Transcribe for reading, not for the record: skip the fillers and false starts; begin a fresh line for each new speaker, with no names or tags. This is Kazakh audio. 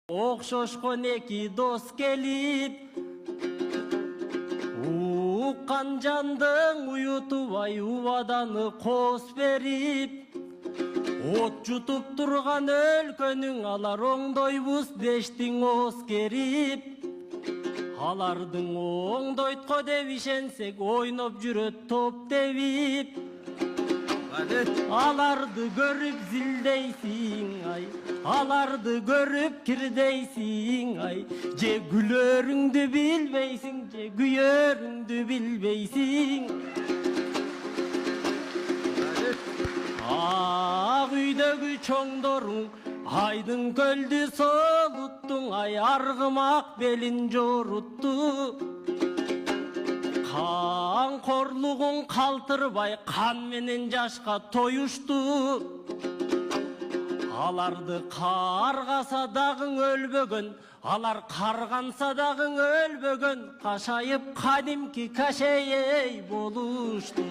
Окшошкон эки дос келип, уккан жандың уютубай убаданы кос берип, от жутуп турган өлкөнүң алар оңдойбуз дештиң ооз керип. Алардың оңдойтко деп ишенсек ойноп жүрөт топ тебип. Аларды көрүп зилдейсиң ай, аларды көрүп кирдейсиң ай, же күлөрүңдү билбейсиң, же күйөрүңдү билбейсиң. Ак үйдөгү чоңдоруң айдын көлдү солуттуң ай, аргымак белин жорутту. Қамқорлығың қалтырбай қан менен жашқа тоюшту. Аларды қарғаса дағың өлбөгөн, алар қарғанса дағың өлбөгөн, қашайып қадимки кашейей болушту.